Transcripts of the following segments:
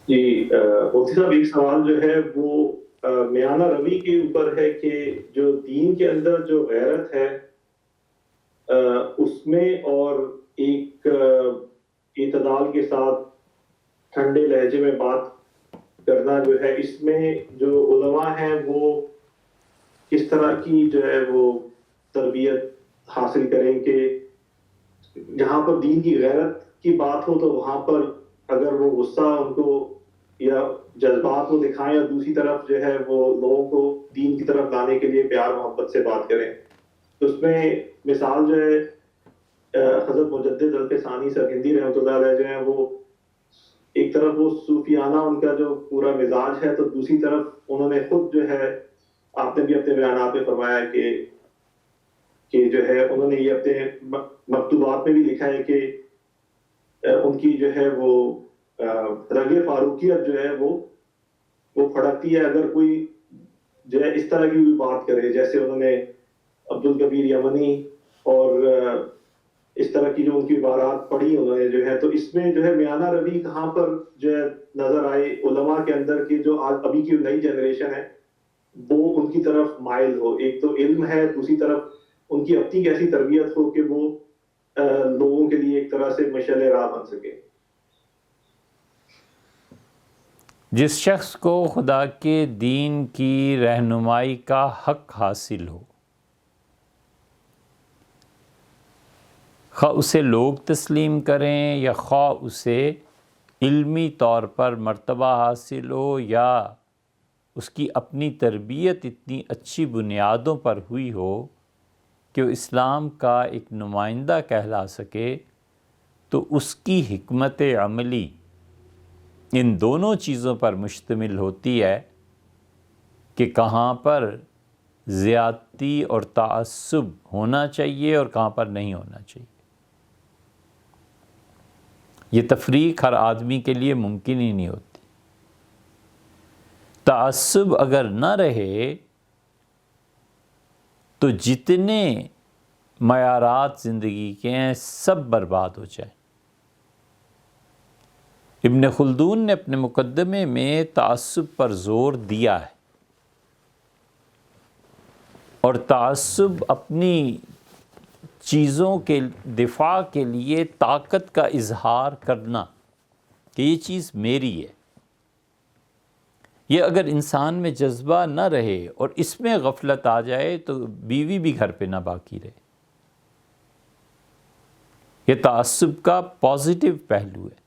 جی مفتی صاحب، ایک سوال جو ہے وہ میانہ روی کے اوپر ہے کہ جو دین کے اندر جو غیرت ہے اس میں، اور ایک اعتدال کے ساتھ ٹھنڈے لہجے میں بات کرنا جو ہے، اس میں جو علماء ہیں وہ کس طرح کی جو ہے وہ تربیت حاصل کریں کہ جہاں پر دین کی غیرت کی بات ہو تو وہاں پر اگر وہ غصہ ان کو یا جذبات کو دکھائیں، یا دوسری طرف جو ہے وہ لوگوں کو دین کی طرف لانے کے لیے پیار محبت سے بات کریں. تو اس میں مثال جو ہے حضرت مجدد الفسانی سر ہندی رحمۃ اللہ علیہ جو ہیں، وہ ایک طرف وہ صوفیانہ ان کا جو پورا مزاج ہے، تو دوسری طرف انہوں نے خود جو ہے، آپ نے بھی اپنے بیانات میں فرمایا کہ جو ہے انہوں نے یہ اپنے مکتوبات میں بھی لکھا ہے کہ ان کی جو ہے وہ رگ فاروقیت جو ہے وہ پھڑکتی ہے اگر کوئی جو ہے اس طرح کی بھی بات کرے، جیسے انہوں نے عبد الکبیر یمنی اور اس طرح کی جو ان کی عبارات پڑھی انہوں نے جو ہے. تو اس میں جو ہے میانہ روی کہاں پر جو ہے نظر آئے علماء کے اندر کی جو آج ابھی کی نئی جنریشن ہے وہ ان کی طرف مائل ہو. ایک تو علم ہے، دوسری طرف ان کی اپنی کیسی تربیت ہو کہ وہ لوگوں کے لیے ایک طرح سے مشعل راہ بن سکے. جس شخص کو خدا کے دین کی رہنمائی کا حق حاصل ہو، خواہ اسے لوگ تسلیم کریں یا خواہ اسے علمی طور پر مرتبہ حاصل ہو، یا اس کی اپنی تربیت اتنی اچھی بنیادوں پر ہوئی ہو کہ وہ اسلام کا ایک نمائندہ کہلا سکے، تو اس کی حکمت عملی ان دونوں چیزوں پر مشتمل ہوتی ہے کہ کہاں پر زیادتی اور تعصب ہونا چاہیے اور کہاں پر نہیں ہونا چاہیے. یہ تفریق ہر آدمی کے لیے ممکن ہی نہیں ہوتی. تعصب اگر نہ رہے تو جتنے معیارات زندگی کے ہیں سب برباد ہو جائیں. ابن خلدون نے اپنے مقدمے میں تعصب پر زور دیا ہے، اور تعصب اپنی چیزوں کے دفاع کے لیے طاقت کا اظہار کرنا کہ یہ چیز میری ہے، یہ اگر انسان میں جذبہ نہ رہے اور اس میں غفلت آ جائے تو بیوی بھی گھر پہ نہ باقی رہے. یہ تعصب کا پازیٹیو پہلو ہے.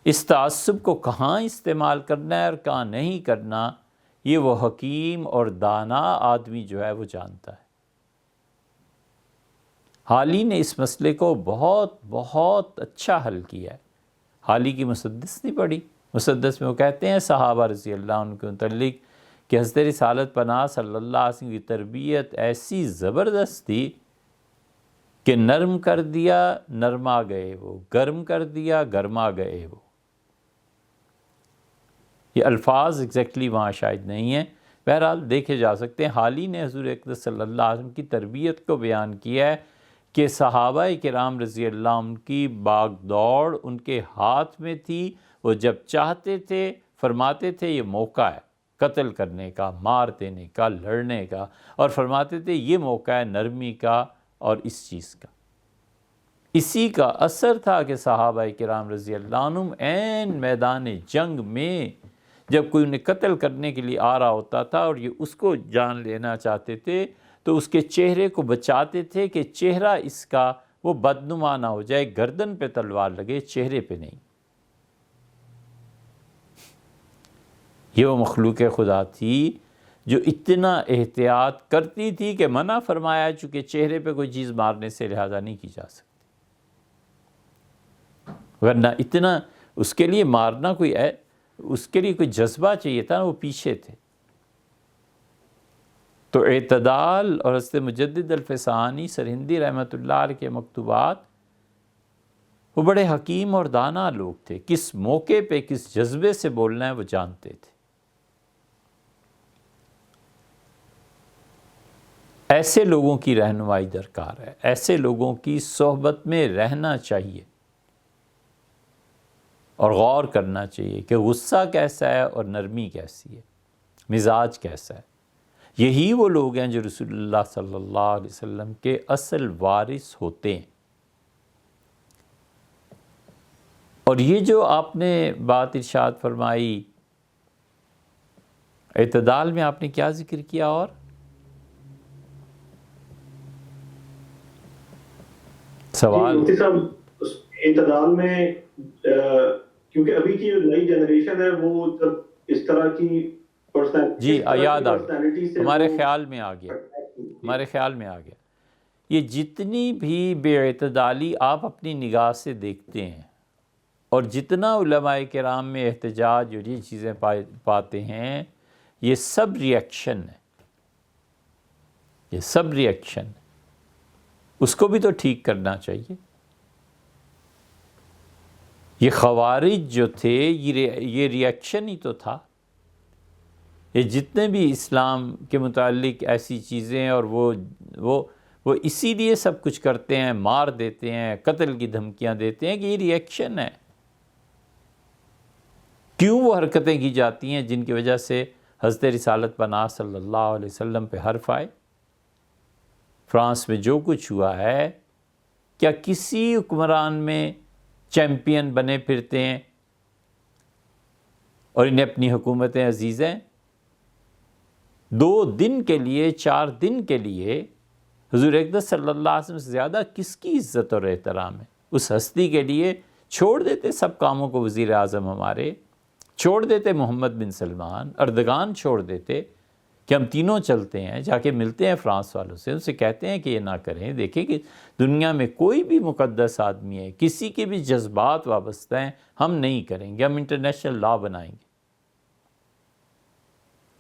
اس تعصب کو کہاں استعمال کرنا ہے اور کہاں نہیں کرنا، یہ وہ حکیم اور دانا آدمی جو ہے وہ جانتا ہے. حالی نے اس مسئلے کو بہت بہت اچھا حل کیا ہے. حالی کی مسدس نہیں پڑھی. مسدس میں وہ کہتے ہیں صحابہ رضی اللہ عنہ کے متعلق کہ حضرت رسالت پناہ صلی اللہ علیہ وسلم کی تربیت ایسی زبردست تھی کہ نرم کر دیا نرما گئے وہ، گرم کر دیا گرما گئے وہ. یہ الفاظ ایگزیکٹلی وہاں شاید نہیں ہیں، بہرحال دیکھے جا سکتے ہیں. حالی نے حضور اقدس صلی اللہ علیہ وسلم کی تربیت کو بیان کیا ہے کہ صحابہ کرام رضی اللہ عنہ کی باغ دوڑ ان کے ہاتھ میں تھی. وہ جب چاہتے تھے فرماتے تھے یہ موقع ہے قتل کرنے کا، مار دینے کا، لڑنے کا، اور فرماتے تھے یہ موقع ہے نرمی کا اور اس چیز کا. اسی کا اثر تھا کہ صحابہ کرام رضی اللہ عنہم عین میدان جنگ میں جب کوئی انہیں قتل کرنے کے لیے آ رہا ہوتا تھا اور یہ اس کو جان لینا چاہتے تھے تو اس کے چہرے کو بچاتے تھے کہ چہرہ اس کا وہ بدنما نہ ہو جائے، گردن پہ تلوار لگے چہرے پہ نہیں. یہ وہ مخلوق خدا تھی جو اتنا احتیاط کرتی تھی کہ منع فرمایا چونکہ چہرے پہ کوئی چیز مارنے سے لہذا نہیں کی جا سکتی، ورنہ اتنا اس کے لیے مارنا کوئی ہے، اس کے لیے کوئی جذبہ چاہیے تھا، وہ پیچھے تھے. تو اعتدال اور حضرت مجدد الفسانی سرہندی رحمۃ اللہ علیہ کے مکتوبات، وہ بڑے حکیم اور دانا لوگ تھے. کس موقع پہ کس جذبے سے بولنا ہے وہ جانتے تھے. ایسے لوگوں کی رہنمائی درکار ہے، ایسے لوگوں کی صحبت میں رہنا چاہیے. اور غور کرنا چاہیے کہ غصہ کیسا ہے اور نرمی کیسی ہے، مزاج کیسا ہے۔ یہی وہ لوگ ہیں جو رسول اللہ صلی اللہ علیہ وسلم کے اصل وارث ہوتے ہیں۔ اور یہ جو آپ نے بات ارشاد فرمائی، اعتدال میں آپ نے کیا ذکر کیا؟ اور سوال مفتی صاحب اعتدال میں کیونکہ ابھی کی جو نئی جنریشن ہے وہ جب اس طرح کی جی یاد آ گیا، پرسنالٹی سے ہمارے خیال میں آ گیا، یہ جتنی بھی بے اعتدالی آپ اپنی نگاہ سے دیکھتے ہیں اور جتنا علماء کرام میں احتجاج اور یہ چیزیں پاتے ہیں، یہ سب ریئیکشن ہے، یہ سب ریئیکشن ہے۔ اس کو بھی تو ٹھیک کرنا چاہیے۔ یہ خوارج جو تھے یہ ریئیکشن ہی تو تھا۔ یہ جتنے بھی اسلام کے متعلق ایسی چیزیں اور وہ اسی لیے سب کچھ کرتے ہیں، مار دیتے ہیں، قتل کی دھمکیاں دیتے ہیں کہ یہ ریئیکشن ہے۔ کیوں وہ حرکتیں کی جاتی ہیں جن کی وجہ سے حضرت رسالت پناہ صلی اللہ علیہ وسلم پہ حرف آئے؟ فرانس میں جو کچھ ہوا ہے، کیا کسی حکمران میں چیمپئن بنے پھرتے ہیں اور انہیں اپنی حکومتیں عزیز ہیں؟ 2 دن کے لیے 4 دن کے لیے حضور اقدس صلی اللہ علیہ وسلم سے زیادہ کس کی عزت اور احترام ہے؟ اس ہستی کے لیے چھوڑ دیتے سب کاموں کو، وزیر اعظم ہمارے چھوڑ دیتے، محمد بن سلمان، اردگان چھوڑ دیتے کہ ہم تینوں چلتے ہیں، جا کے ملتے ہیں فرانس والوں سے، ان سے کہتے ہیں کہ یہ نہ کریں۔ دیکھیں کہ دنیا میں کوئی بھی مقدس آدمی ہے، کسی کے بھی جذبات وابستہ ہیں، ہم نہیں کریں گے، ہم انٹرنیشنل لا بنائیں گے۔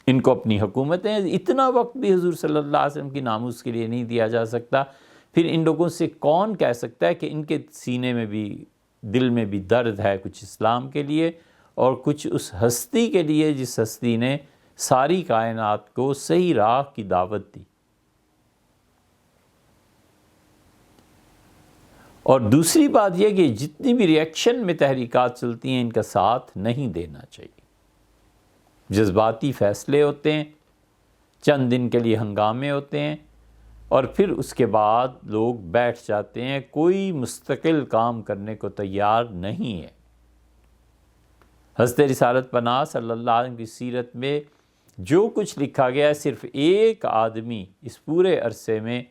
ان کو اپنی حکومتیں، اتنا وقت بھی حضور صلی اللہ علیہ وسلم کی ناموس کے لیے نہیں دیا جا سکتا۔ پھر ان لوگوں سے کون کہہ سکتا ہے کہ ان کے سینے میں بھی، دل میں بھی درد ہے کچھ اسلام کے لیے اور کچھ اس ہستی کے لیے جس ہستی نے ساری کائنات کو صحیح راہ کی دعوت دی۔ اور دوسری بات یہ کہ جتنی بھی ریئیکشن میں تحریکات چلتی ہیں، ان کا ساتھ نہیں دینا چاہیے۔ جذباتی فیصلے ہوتے ہیں، چند دن کے لیے ہنگامے ہوتے ہیں اور پھر اس کے بعد لوگ بیٹھ جاتے ہیں، کوئی مستقل کام کرنے کو تیار نہیں ہے۔ حضرت رسالت پناہ صلی اللہ علیہ وسلم کی سیرت میں جو کچھ لکھا گیا ہے، صرف ایک آدمی اس پورے عرصے میں،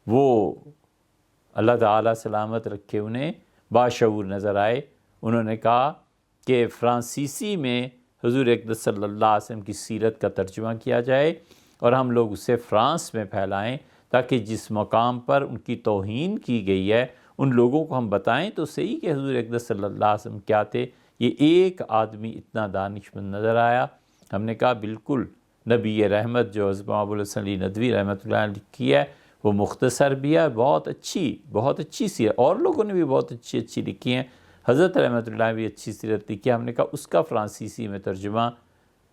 وہ اللہ تعالیٰ سلامت رکھے انہیں، باشعور نظر آئے۔ انہوں نے کہا کہ فرانسیسی میں حضور اقدس صلی اللہ علیہ وسلم کی سیرت کا ترجمہ کیا جائے اور ہم لوگ اسے فرانس میں پھیلائیں، تاکہ جس مقام پر ان کی توہین کی گئی ہے ان لوگوں کو ہم بتائیں تو صحیح کہ حضور اقدس صلی اللہ علیہ وسلم کیا تھے۔ یہ ایک آدمی اتنا دانشمند نظر آیا۔ ہم نے کہا بالکل، نبی رحمت جو حضرت ابو الحسن علی ندوی رحمۃ اللہ علیہ لکھی ہے وہ مختصر بھی ہے، بہت اچھی سیرت، اور لوگوں نے بھی بہت اچھی لکھی ہیں، حضرت رحمۃ اللہ بھی اچھی سیرت لکھی ہے۔ ہم نے کہا اس کا فرانسیسی میں ترجمہ،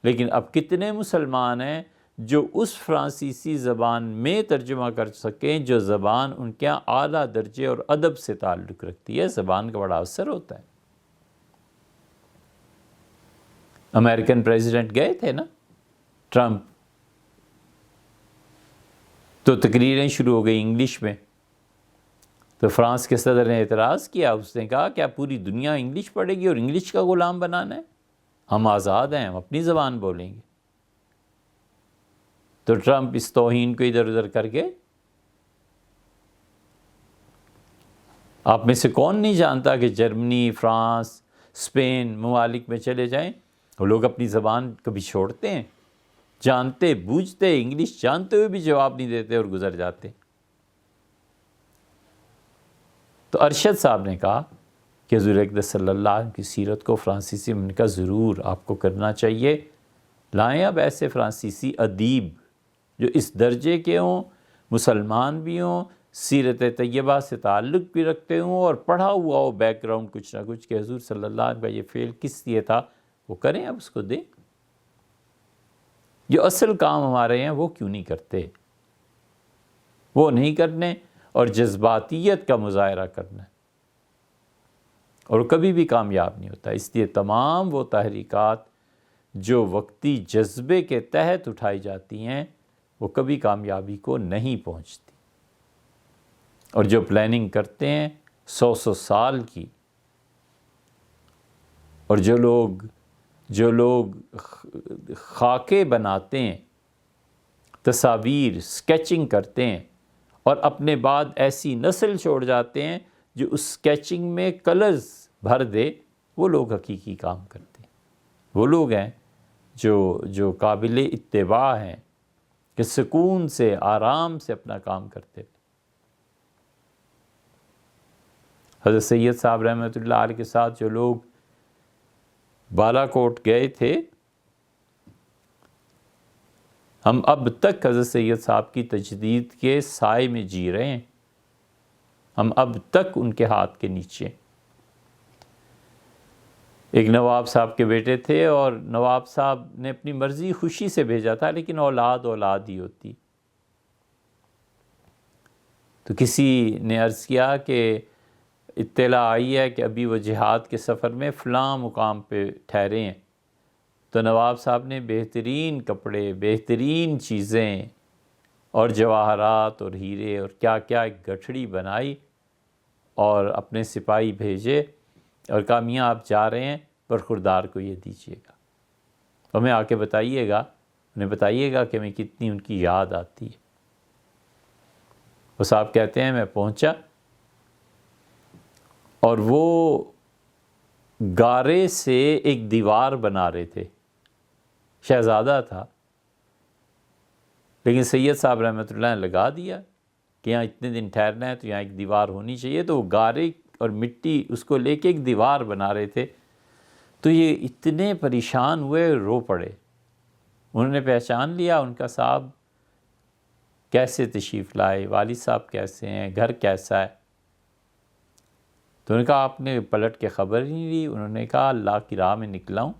لیکن اب کتنے مسلمان ہیں جو اس فرانسیسی زبان میں ترجمہ کر سکیں جو زبان ان کے یہاں اعلیٰ درجے اور ادب سے تعلق رکھتی ہے؟ زبان کا بڑا اثر ہوتا ہے۔ امریکن پریزیڈنٹ گئے تھے نا ٹرمپ، تو تقریریں شروع ہو گئی انگلش میں، تو فرانس کے صدر نے اعتراض کیا، اس نے کہا کیا پوری دنیا انگلش پڑھے گی اور انگلش کا غلام بنانا ہے؟ ہم آزاد ہیں، ہم اپنی زبان بولیں گے۔ تو ٹرمپ اس توہین کو ادھر ادھر کر کے، آپ میں سے کون نہیں جانتا کہ جرمنی، فرانس، اسپین ممالک میں چلے جائیں، وہ لوگ اپنی زبان کبھی چھوڑتے ہیں؟ جانتے بوجھتے انگلش جانتے ہوئے بھی جواب نہیں دیتے اور گزر جاتے۔ تو ارشد صاحب نے کہا کہ حضور اقدس صلی اللہ علیہ وسلم کی سیرت کو فرانسیسی میں کا ضرور آپ کو کرنا چاہیے۔ لائیں اب ایسے فرانسیسی ادیب جو اس درجے کے ہوں، مسلمان بھی ہوں، سیرت طیبہ سے تعلق بھی رکھتے ہوں اور پڑھا ہوا ہو بیک گراؤنڈ کچھ نہ کچھ کہ حضور صلی اللہ علیہ وسلم کا یہ فعل کس لیے تھا، وہ کریں، اب اس کو دیں۔ جو اصل کام ہمارے ہیں وہ کیوں نہیں کرتے؟ وہ نہیں کرنے اور جذباتیت کا مظاہرہ کرنا ہے۔ اور کبھی بھی کامیاب نہیں ہوتا۔ اس لیے تمام وہ تحریکات جو وقتی جذبے کے تحت اٹھائی جاتی ہیں وہ کبھی کامیابی کو نہیں پہنچتی، اور جو پلاننگ کرتے ہیں 100 سال کی، اور جو لوگ خاکے بناتے ہیں، تصاویر سکیچنگ کرتے ہیں، اور اپنے بعد ایسی نسل چھوڑ جاتے ہیں جو اس سکیچنگ میں کلرز بھر دے، وہ لوگ حقیقی کام کرتے ہیں۔ وہ لوگ ہیں جو قابل اتباع ہیں، کہ سکون سے آرام سے اپنا کام کرتے ہیں۔ حضرت سید صاحب رحمۃ اللہ علیہ کے ساتھ جو لوگ بالا کوٹ گئے تھے، ہم اب تک حضرت سید صاحب کی تجدید کے سائے میں جی رہے ہیں، ہم اب تک ان کے ہاتھ کے نیچے۔ ایک نواب صاحب کے بیٹے تھے، اور نواب صاحب نے اپنی مرضی خوشی سے بھیجا تھا، لیکن اولاد ہی ہوتی۔ تو کسی نے عرض کیا کہ اطلاع آئی ہے کہ ابھی وہ جہاد کے سفر میں فلاں مقام پہ ٹھہرے ہیں۔ تو نواب صاحب نے بہترین کپڑے، بہترین چیزیں اور جواہرات اور ہیرے اور کیا کیا ایک گٹھڑی بنائی، اور اپنے سپاہی بھیجے اور کہا میاں آپ جا رہے ہیں، برخوردار کو یہ دیجیے گا، اور ہمیں آ کے بتائیے گا، انہیں بتائیے گا کہ ہمیں کتنی ان کی یاد آتی ہے۔ وہ صاحب کہتے ہیں میں پہنچا، اور وہ گارے سے ایک دیوار بنا رہے تھے، شہزادہ تھا، لیکن سید صاحب رحمۃ اللہ نے لگا دیا کہ یہاں اتنے دن ٹھہرنا ہے تو یہاں ایک دیوار ہونی چاہیے، تو وہ گارے اور مٹی اس کو لے کے ایک دیوار بنا رہے تھے۔ تو یہ اتنے پریشان ہوئے، رو پڑے۔ انہوں نے پہچان لیا ان کا صاحب کیسے تشریف لائے، والد صاحب کیسے ہیں، گھر کیسا ہے۔ تو انہوں نے کہا آپ نے پلٹ کے خبر ہی نہیں لی۔ انہوں نے کہا اللہ کی راہ میں نکلا ہوں،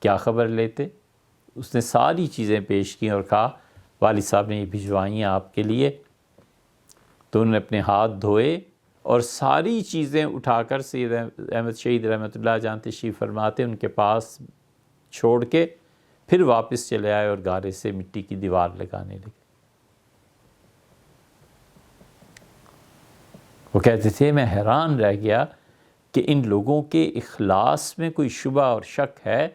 کیا خبر لیتے۔ اس نے ساری چیزیں پیش کی اور کہا والد صاحب نے یہ بھجوائی ہیں آپ کے لیے۔ تو انہوں نے اپنے ہاتھ دھوئے اور ساری چیزیں اٹھا کر سید احمد شہید رحمۃ اللہ جہاں تشریف فرماتے ان کے پاس چھوڑ کے پھر واپس چلے آئے اور گارے سے مٹی کی دیوار لگانے لگے۔ وہ کہتے تھے میں حیران رہ گیا کہ ان لوگوں کے اخلاص میں کوئی شبہ اور شک ہے؟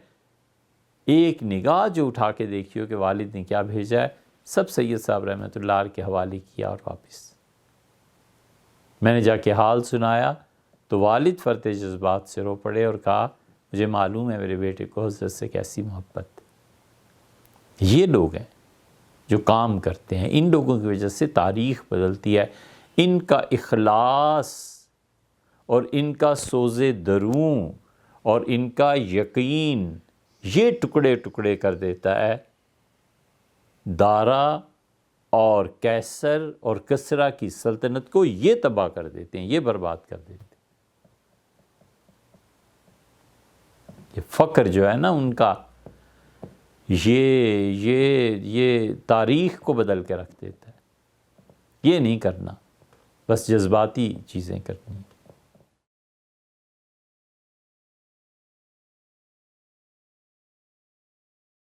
ایک نگاہ جو اٹھا کے دیکھیو کہ والد نے کیا بھیجا ہے، سب سید صاحب رحمۃ اللہ علیہ کے حوالے کیا اور واپس۔ میں نے جا کے حال سنایا تو والد فرط جذبات سے رو پڑے اور کہا مجھے معلوم ہے میرے بیٹے کو حضرت سے کیسی محبت۔ یہ لوگ ہیں جو کام کرتے ہیں، ان لوگوں کی وجہ سے تاریخ بدلتی ہے۔ ان کا اخلاص اور ان کا سوز دروں اور ان کا یقین یہ ٹکڑے ٹکڑے کر دیتا ہے دارا اور کیسر اور کسرا کی سلطنت کو، یہ تباہ کر دیتے ہیں، یہ برباد کر دیتے ہیں۔ یہ فقر جو ہے نا ان کا، یہ تاریخ کو بدل کے رکھ دیتا ہے۔ یہ نہیں کرنا، بس جذباتی چیزیں کرنی۔